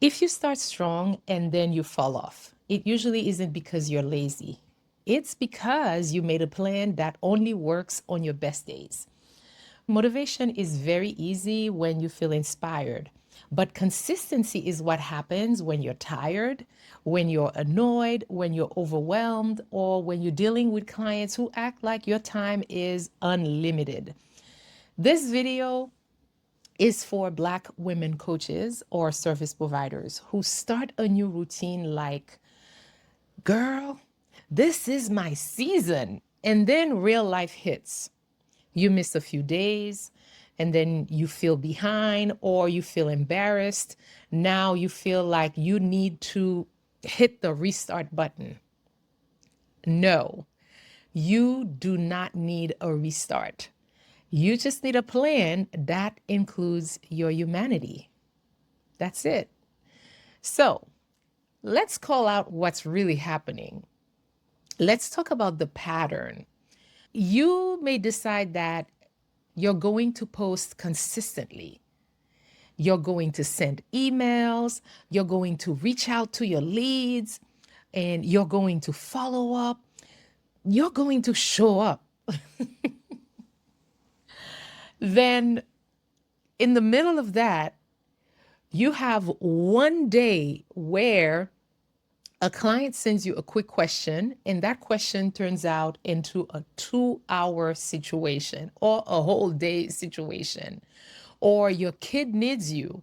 If you start strong and then you fall off, it usually isn't because you're lazy. It's because you made a plan that only works on your best days. Motivation is very easy when you feel inspired, but consistency is what happens when you're tired, when you're annoyed, when you're overwhelmed, or when you're dealing with clients who act like your time is unlimited. This video is for Black women coaches or service providers who start a new routine like, girl, this is my season. And then real life hits. You miss a few days and then you feel behind or you feel embarrassed. Now you feel like you need to hit the restart button. No, you do not need a restart. You just need a plan that includes your humanity. That's it. So let's call out what's really happening. Let's talk about the pattern. You may decide that you're going to post consistently. You're going to send emails. You're going to reach out to your leads and you're going to follow up. You're going to show up. Then, in the middle of that, you have one day where a client sends you a quick question, and that question turns out into a 2 hour situation or a whole day situation, or your kid needs you,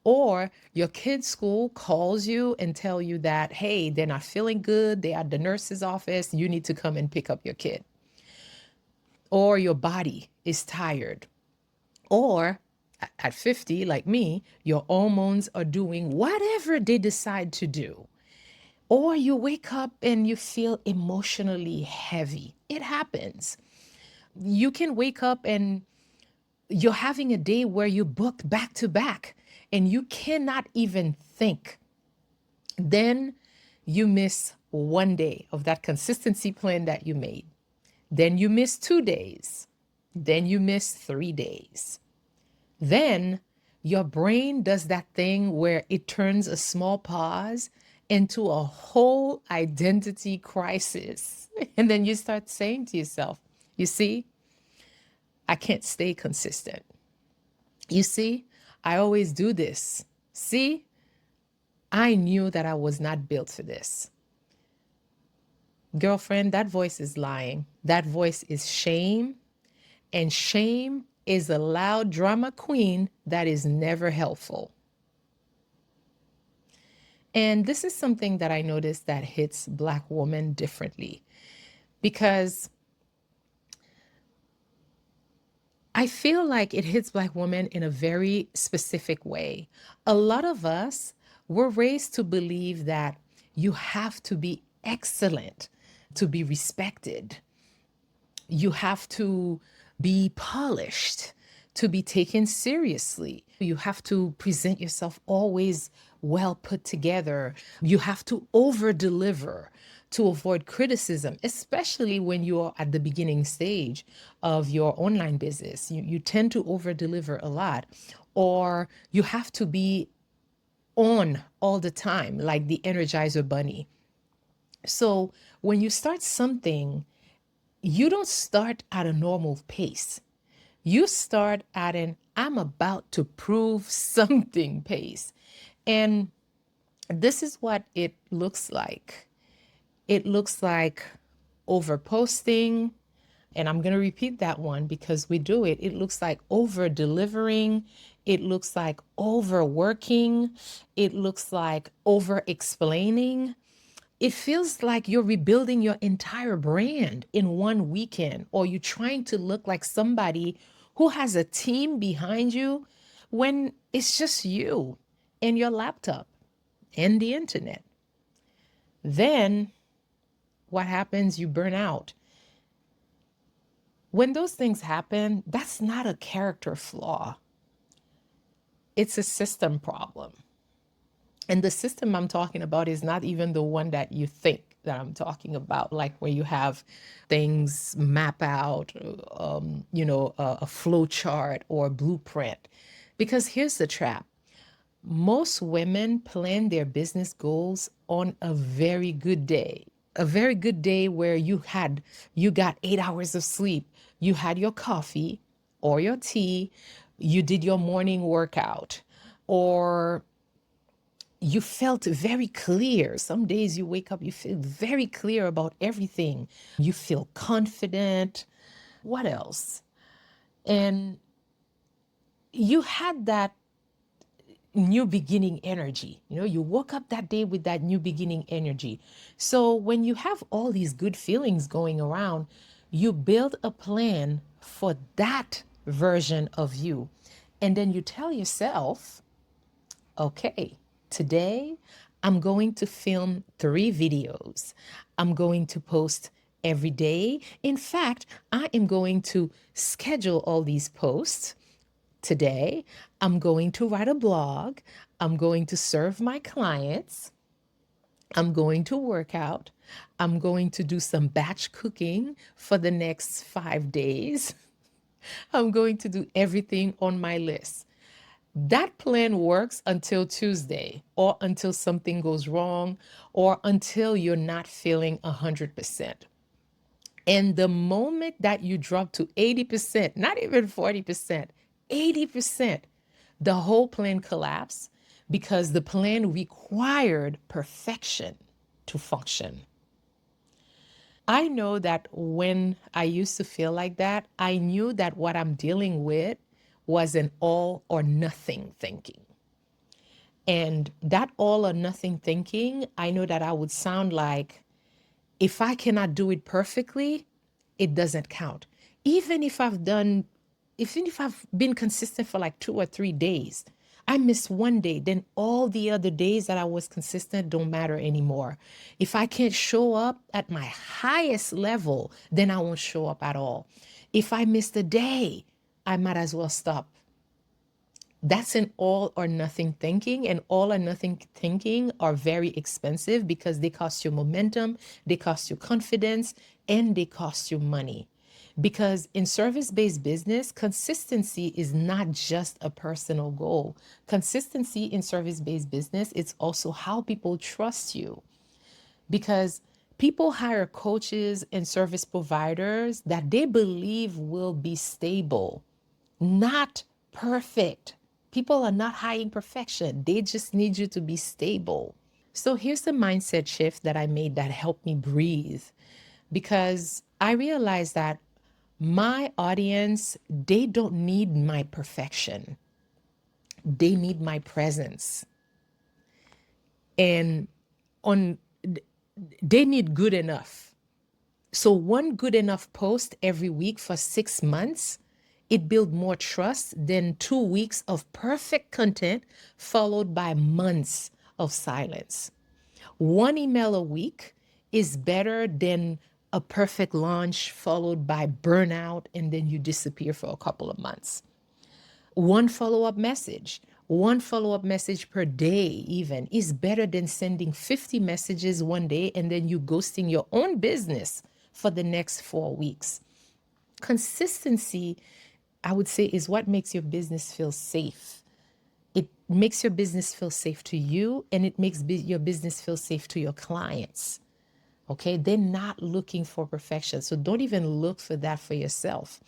or your kid's school calls you and tell you that, hey, they're not feeling good, they're at the nurse's office, you need to come and pick up your kid, or your body is tired, or at 50, like me, your hormones are doing whatever they decide to do. Or you wake up and you feel emotionally heavy. It happens. You can wake up and you're having a day where you booked back to back and you cannot even think. Then you miss one day of that consistency plan that you made. Then you miss 2 days. Then you miss 3 days. Then your brain does that thing where it turns a small pause into a whole identity crisis. And then you start saying to yourself, you see, I can't stay consistent. You see, I always do this. See, I knew that I was not built for this. Girlfriend, that voice is lying. That voice is shame. And shame is a loud drama queen that is never helpful. And this is something that I noticed that hits Black women differently because I feel like it hits Black women in a very specific way. A lot of us were raised to believe that you have to be excellent to be respected. You have to be polished to be taken seriously. You have to present yourself always well put together. You have to over deliver to avoid criticism, especially when you're at the beginning stage of your online business. You tend to over deliver a lot, or you have to be on all the time, like the Energizer Bunny. So when you start something, you don't start at a normal pace. You start at an I'm about to prove something pace. And this is what it looks like. It looks like overposting. And I'm going to repeat that one because we do it. It looks like over delivering. It looks like overworking. It looks like over explaining. It feels like you're rebuilding your entire brand in one weekend, or you're trying to look like somebody who has a team behind you when it's just you and your laptop and the internet. Then what happens? You burn out. When those things happen, that's not a character flaw, it's a system problem. And the system I'm talking about is not even the one that you think that I'm talking about, like where you have things map out, a flow chart or a blueprint. Because here's the trap. Most women plan their business goals on a very good day. A very good day where you got 8 hours of sleep, you had your coffee or your tea, you did your morning workout, or you felt very clear. Some days you wake up, you feel very clear about everything. You feel confident. What else? And you had that new beginning energy. You woke up that day with that new beginning energy. So when you have all these good feelings going around, you build a plan for that version of you. And then you tell yourself, okay, today I'm going to film 3 videos. I'm going to post every day. In fact, I am going to schedule all these posts. Today, I'm going to write a blog. I'm going to serve my clients. I'm going to work out. I'm going to do some batch cooking for the next 5 days. I'm going to do everything on my list. That plan works until Tuesday, or until something goes wrong, or until you're not feeling 100%. And the moment that you drop to 80%, not even 40%, 80%, the whole plan collapsed because the plan required perfection to function. I know that when I used to feel like that, I knew that what I'm dealing with was an all or nothing thinking. And that all or nothing thinking, I know that I would sound like, if I cannot do it perfectly, it doesn't count. Even if I've done, even if I've been consistent for like 2 or 3 days, I miss one day, then all the other days that I was consistent don't matter anymore. If I can't show up at my highest level, then I won't show up at all. If I missed a day, I might as well stop. That's an all or nothing thinking, and all or nothing thinking are very expensive because they cost you momentum, they cost you confidence, and they cost you money. Because in service-based business, consistency is not just a personal goal. Consistency in service-based business, it's also how people trust you. Because people hire coaches and service providers that they believe will be stable, not perfect. People are not hiring perfection. They just need you to be stable. So here's the mindset shift that I made that helped me breathe, because I realized that my audience, they don't need my perfection. They need my presence. And on they need good enough. So one good enough post every week for 6 months, it builds more trust than 2 weeks of perfect content followed by months of silence. One email a week is better than a perfect launch followed by burnout and then you disappear for a couple of months. One follow up message per day, even, is better than sending 50 messages one day and then you ghosting your own business for the next 4 weeks. Consistency, I would say, is what makes your business feel safe. It makes your business feel safe to you, and it makes your business feel safe to your clients. Okay, they're not looking for perfection. So don't even look for that for yourself.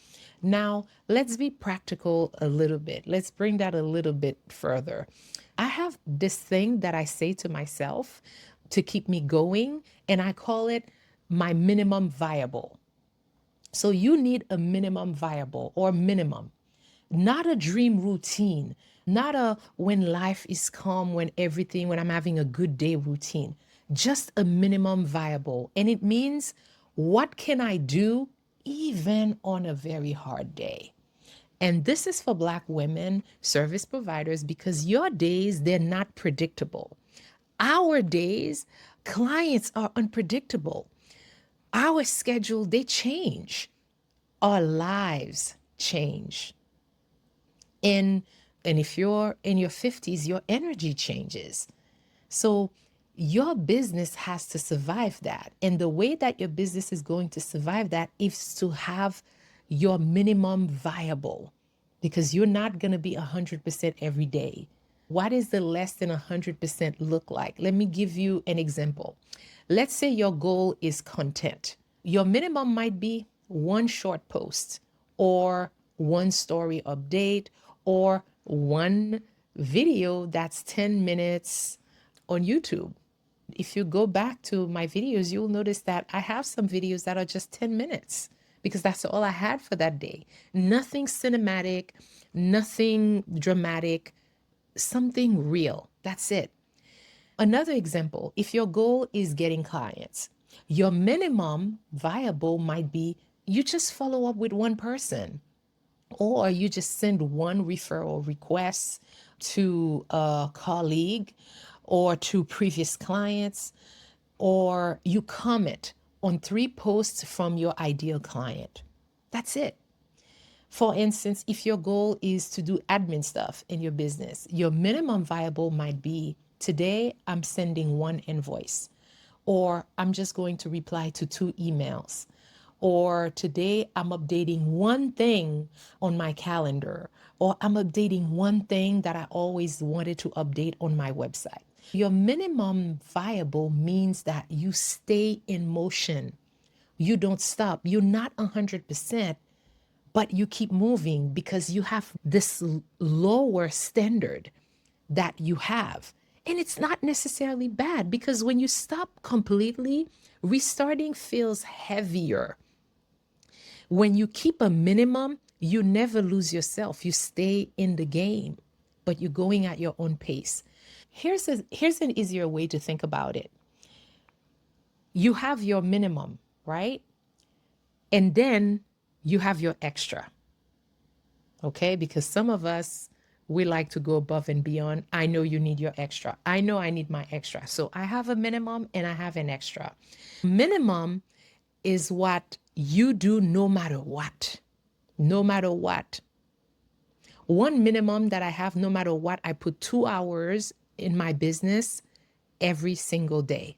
Now, let's be practical a little bit. Let's bring that a little bit further. I have this thing that I say to myself to keep me going, and I call it my minimum viable. So you need a minimum viable, or minimum, not a dream routine, not a when life is calm, when I'm having a good day routine, just a minimum viable. And it means, what can I do even on a very hard day? And this is for Black women service providers, because your days, they're not predictable. Our days, clients are unpredictable. Our schedule, they change. Our lives change. And if you're in your 50s, your energy changes. So your business has to survive that. And the way that your business is going to survive that is to have your minimum viable, because you're not going to be 100% every day. What is the less than 100% look like? Let me give you an example. Let's say your goal is content. Your minimum might be one short post or one story update or one video that's 10 minutes on YouTube. If you go back to my videos, you'll notice that I have some videos that are just 10 minutes because that's all I had for that day. Nothing cinematic, nothing dramatic, something real. That's it. Another example, if your goal is getting clients, your minimum viable might be you just follow up with one person, or you just send one referral request to a colleague or to previous clients, or you comment on 3 posts from your ideal client. That's it. For instance, if your goal is to do admin stuff in your business, your minimum viable might be today I'm sending one invoice, or I'm just going to reply to 2 emails, or today I'm updating one thing on my calendar, or I'm updating one thing that I always wanted to update on my website. Your minimum viable means that you stay in motion. You don't stop. You're not 100%, but you keep moving because you have this lower standard that you have. And it's not necessarily bad because when you stop completely, restarting feels heavier. When you keep a minimum, you never lose yourself. You stay in the game, but you're going at your own pace. Here's an easier way to think about it. You have your minimum, right? And then you have your extra. Okay? Because some of us, we like to go above and beyond. I know you need your extra. I know I need my extra. So I have a minimum and I have an extra. Minimum is what you do no matter what. No matter what. One minimum that I have, no matter what, I put 2 hours in my business every single day.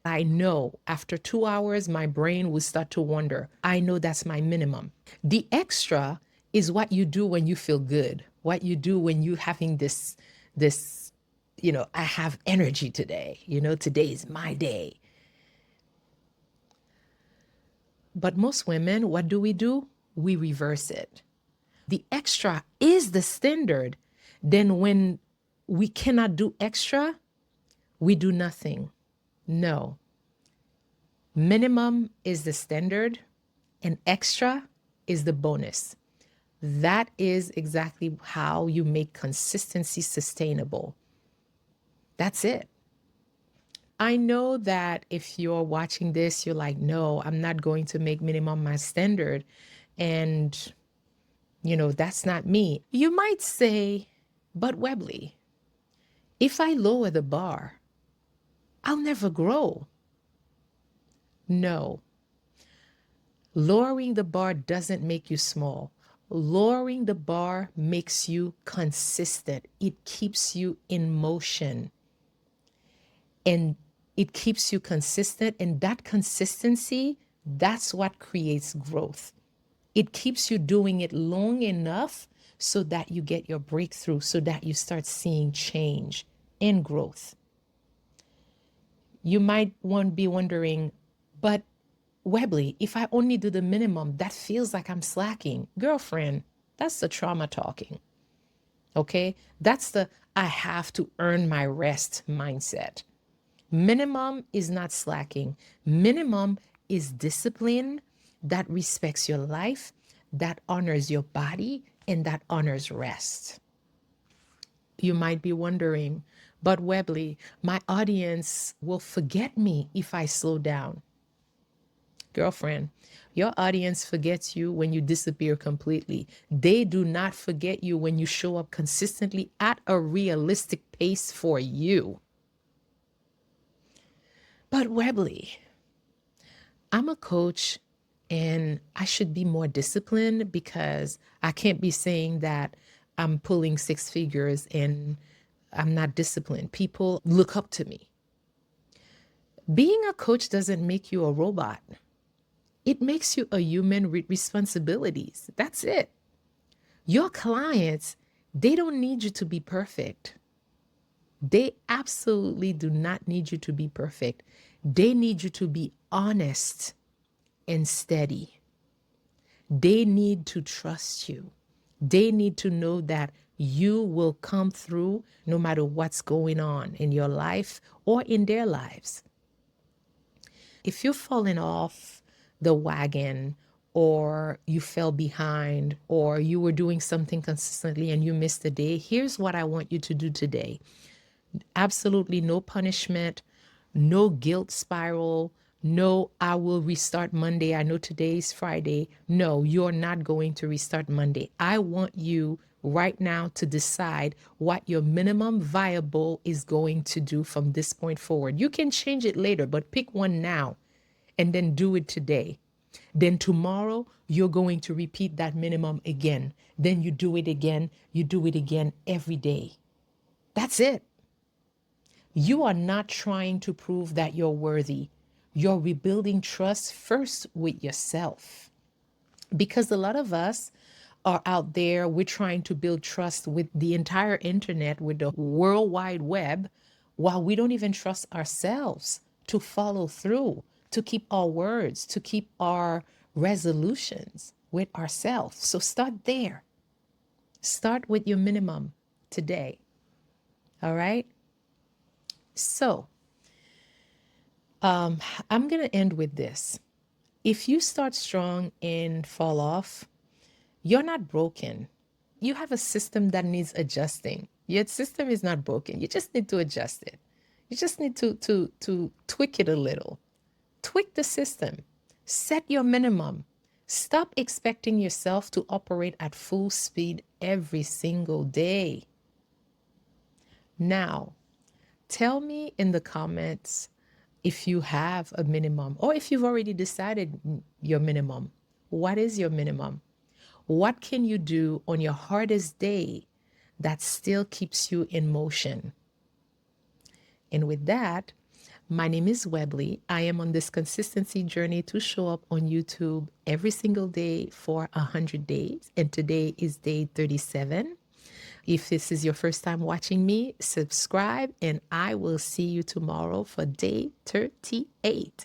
I know after 2 hours, my brain will start to wander. I know that's my minimum. The extra is what you do when you feel good, what you do when you're having this, I have energy today. Today is my day. But most women, what do? We reverse it. The extra is the standard. Then when we cannot do extra, we do nothing. No. Minimum is the standard and extra is the bonus. That is exactly how you make consistency sustainable. That's it. I know that if you're watching this, you're like, no, I'm not going to make minimum my standard. And, that's not me. You might say, but Webley, if I lower the bar, I'll never grow. No. Lowering the bar doesn't make you small. Lowering the bar makes you consistent. It keeps you in motion. And it keeps you consistent. And that consistency, that's what creates growth. It keeps you doing it long enough so that you get your breakthrough, so that you start seeing change and growth. You might be wondering, but Webley, if I only do the minimum, that feels like I'm slacking. Girlfriend, that's the trauma talking. Okay? That's the I have to earn my rest mindset. Minimum is not slacking. Minimum is discipline that respects your life, that honors your body, and that honors rest. You might be wondering, but Webley, my audience will forget me if I slow down. Girlfriend, your audience forgets you when you disappear completely. They do not forget you when you show up consistently at a realistic pace for you. But Webley, I'm a coach and I should be more disciplined because I can't be saying that I'm pulling 6 figures and I'm not disciplined. People look up to me. Being a coach doesn't make you a robot. It makes you a human with responsibilities. That's it. Your clients, they don't need you to be perfect. They absolutely do not need you to be perfect. They need you to be honest and steady. They need to trust you. They need to know that you will come through no matter what's going on in your life or in their lives. If you've fallen off the wagon, or you fell behind, or you were doing something consistently and you missed a day, here's what I want you to do today. Absolutely no punishment, no guilt spiral, no, I will restart Monday. I know today's Friday. No, you're not going to restart Monday. I want you right now to decide what your minimum viable is going to do from this point forward. You can change it later, but pick one now and then do it today. Then tomorrow, you're going to repeat that minimum again. Then you do it again. You do it again every day. That's it. You are not trying to prove that you're worthy. You're rebuilding trust first with yourself. Because a lot of us are out there, we're trying to build trust with the entire internet, with the World Wide Web, while we don't even trust ourselves to follow through, to keep our words, to keep our resolutions with ourselves. So start there. Start with your minimum today. All right. So I'm going to end with this. If you start strong and fall off, you're not broken. You have a system that needs adjusting. Your system is not broken. You just need to adjust it. You just need to tweak it a little. Tweak the system. Set your minimum. Stop expecting yourself to operate at full speed every single day. Now, tell me in the comments if you have a minimum, or if you've already decided your minimum. What is your minimum? What can you do on your hardest day that still keeps you in motion? And with that, my name is Webley. I am on this consistency journey to show up on YouTube every single day for 100 days. And today is day 37. If this is your first time watching me, subscribe, and I will see you tomorrow for day 38.